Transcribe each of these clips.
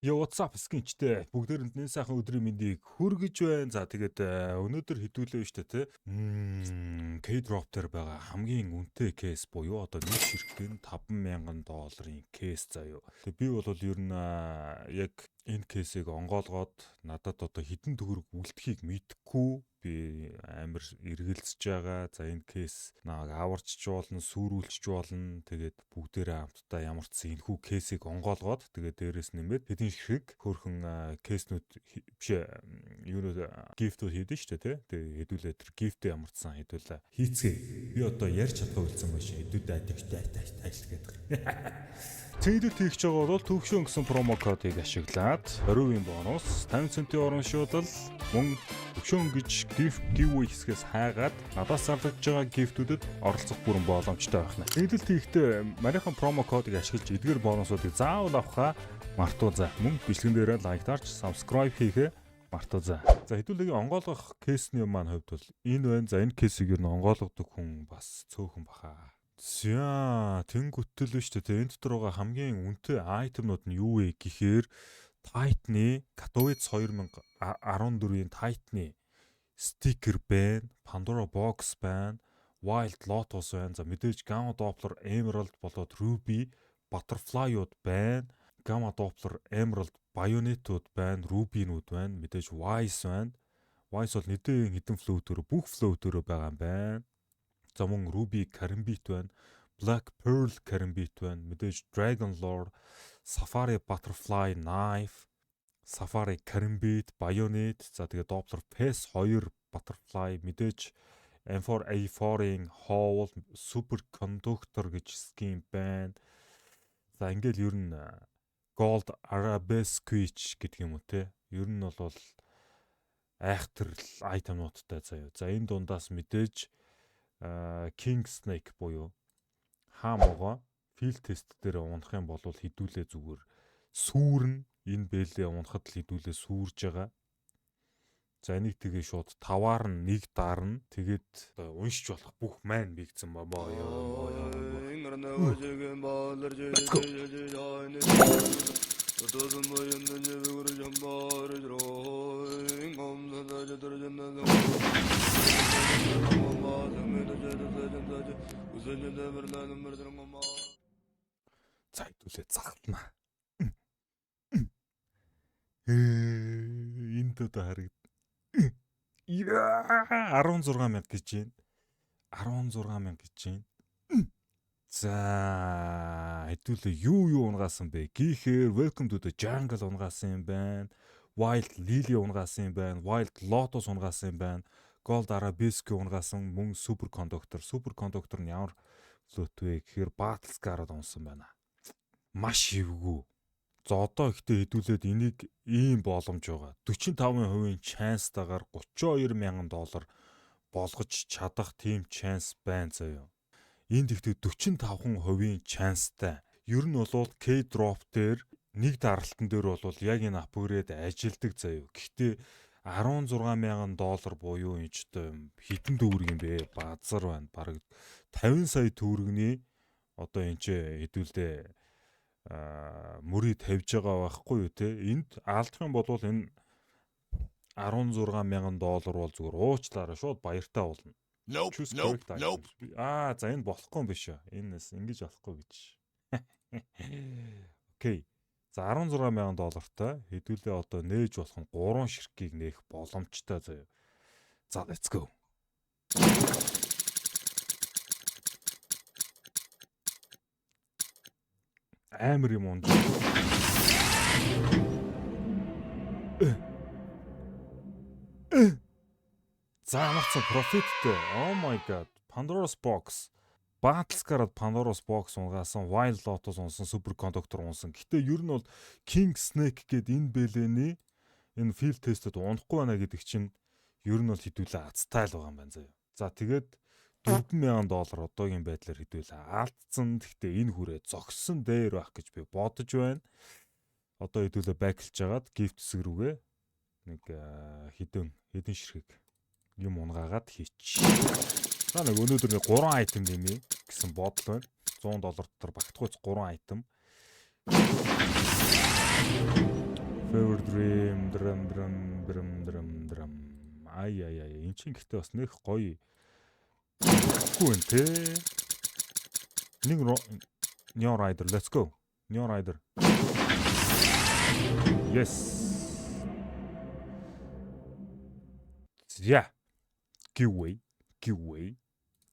Yo what's up скинчтэй бүгдээрэнд нэн сайхан өдрийн мэндийг хүргэж байна. За тэгээд өнөөдөр хэдүүлээ шүү дээ те. K-drop дээр байгаа хамгийн үнэтэй кейс буюу одоо нэг ширхэг нь $5,000 кейс заяо. Тэгээд би бол ер нь яг энэ кейсийг онгоолгоод надад одоо хэдэн төгрөг үлдэхийг мэдэхгүй би амар эргэлзэж байгаа. За энэ кейс нааг аварчч болно, сүрүүлчж болно. Тэгээд бүгдээрээ хамтдаа ямар ч энэхүү кейсийг онгоолгоод тэгээд дээрэс нэмээд хэдин ширхэг хөрхөн кейснүүд биш юунууд гифтүүд хийдэж штэ тий. Тэгээд хэдүүлээ тэр гифтээ ямар ч сан хэдүүлээ хийцгээ. Би одоо ярьж чадах болсон байж хэдүүлээ тааш гэдэг. Цэдэлт хийх гэж байгаа бол төвшөн гэсэн промо кодыг ашиглаад 20% бонус 50 центийн урамшуулал мөн төвшөн гэж giveaway хэсгээс хайгаад надаас зарлагдж байгаа гифтүүдэд оролцох бүрэн боломжтой байна. Цэдэлт хийхдээ марийнхан промо кодыг ашиглаж эдгээр бонусуудыг заавал авахаа мартуузаа. Мөн бичлэгэн дээрээ лайктаарч subscribe хийхээ мартуузаа. За хэдүүлгийн онгоолгох кейсний маань хувьд бол энэ байна. За энэ кейсийг ер нь онгоолгодог хүн бас цөөхөн баха. За тэнгүтэл биш үү? Энд дотор байгаа хамгийн үнэтэй айтемнууд нь юу вэ гэхээр Titan-ы Katowice 2014-ийн Titan-ы стикер байна, Pandora box байна, Wild Lotus байна. За мэдээж Gamma Doppler Emerald болоод Ruby Butterfly-ууд байна. Gamma Doppler Emerald Bayonet-ууд байна, Ruby-нууд байна, мэдээж Wise байна. Wise бол нэгэн хідэн float-өр бүх float-өр байгаа юм байна. За мөн Ruby Karambit байна, Black Pearl Karambit байна, мэдээж Dragon Lore, Safari Butterfly Knife, Safari Karambit, Bayonet, за тэгээ Doppler Pace 2 Butterfly, мэдээж M4A4-ийн Howl, Super Conductor гэж скин байна. За ингээл ер нь Gold Arabesque гэдэг юм уу те. Ер нь бол айхтар айтемнуудтай заяа. За энэ дундаас мэдээж King Snake буюу хаамгаа field test дээр унах юм бол хідүүлээ зүгээр сүрэн энэ бэлээ унахад л хідүүлээ сүрж байгаа. За энийг тэгээ шууд 5-аар нь 1 дарна. Тэгээд уншиж болох бүх маань бигдсэн бабаа ёо. За хэдүүлээ загтана. Энд одоо харагд. 16,000 гэж байна. 16,000 гэж байна. За хэдүүлээ юу унгаасан бэ гэхээр Welcome to the Jungle унгаасан юм байна. Wild Lily унгаасан юм байна. Wild Lotus унгаасан юм байна. Gold Arabesque унгаасан мөн Super Conductor. Super Conductor нь ямар флот вэ гэхээр Battle Scar-аад унсан байна. Маш эвгүй. За одоо ихтэй хэдүүлээд энийг ийм боломж байгаа. 45% chance-тайгаар $32,000 болгож чадах тийм chance байна заяа. Энд ихтэй 45% chance-тай. Ер нь бол K-drop дээр нэг даралтан дээр бол яг энэ апгрейд ажилдаг заяа. Гэхдээ $16,000 буюу энэ ч хэдэн төгрөг юм бэ? Базар байна. Бараг 50 сая төгрөгний одоо энэ ч хэдүүлдэ мөрий тавьж байгаа байхгүй юу те. Энд алдах юм бол энэ $16,000 бол зүгээр уучлаарай шууд баяртай болно. Nope. За энэ болохгүй юм биш үү? Энэс ингэж болохгүй гэж. Окей. За $16,000 хэдүүлээ одоо нээж болох нь 3 ширхгийг нээх боломжтой заяа. За let's go. Амар юм унж. За амарсан profitтэй. Oh my god. Pandora's Box. Battle Scar-аад Pandora's Box унгаасан, Wild Lotus унсан, Super Conductor унсан. Гэтэ ер нь бол King Snake гээд энэ бэлэний энэ field test-д унахгүй байна гэдэг чинь ер нь бол хэдүүлээ азтай л байгаа юм байна заяа. За тэгээд $4,000 одоогийн байдлаар хэдүүлээ алдсан. Гэхдээ энэ хүрээ зогссон дээр байх гэж би бодож байна. Одоо хэдүүлээ бэклж жагаад gift хэсэг рүүгээ нэг хэдэн ширхэг юм унгаагаад хийчих. За нэг өнөөдөр нэг 3 айтем нэмье гэсэн бодол байна. $100 дотор багтахуйц 3 айтем. Ай эн чинь гэхдээ бас нэх гоё. Гүү энэ те. Нэг Neon Rider, let's go. Neon Rider. Yes. Yeah. Giveaway.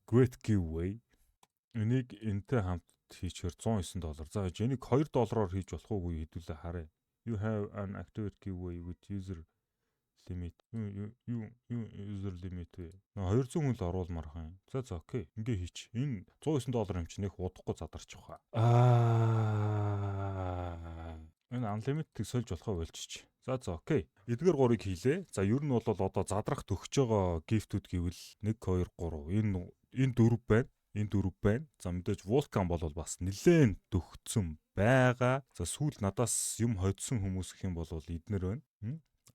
Great giveaway. Энийг энтэй хамт хийчихээр $109. За энийг $2 хийж болох уугүй хэдүүлээ харъя. You have an activate giveaway with user limit. You user limit. 200 хүн л оруулмаар хаан. За окей. Ингээ хийч. Энэ $109 юм чинь их удахгүй задарч байгаа. Энэ unlimited сольж болохоо болчих. За окей. Эдгээр 3-ыг хийлээ. За ер нь бол одоо задрах төгсөж байгаа гифтүүд гэвэл 1 2 3 энэ 4 байна. Энэ 4 байна. За мэдээж Vulcan бол бас нэлээд төгцсөн байгаа. За сүүл надаас юм хоцсон хүмүүс гэх юм бол эднэр байна.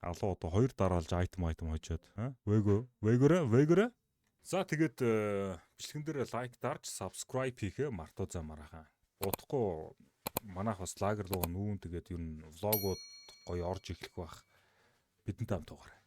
Алуу одоо 2 дараалж item хожоод. Вэгөрэ. За тэгээд бичлэгэн дээр лайк дарж subscribe хийхээ мартаузаамаар хаа. Удахгүй манайх бас лагер руугаа нүүн тэгээд ер нь влогууд гоё орж эхлэх байх. Бидэнтэй хамт байгаарай.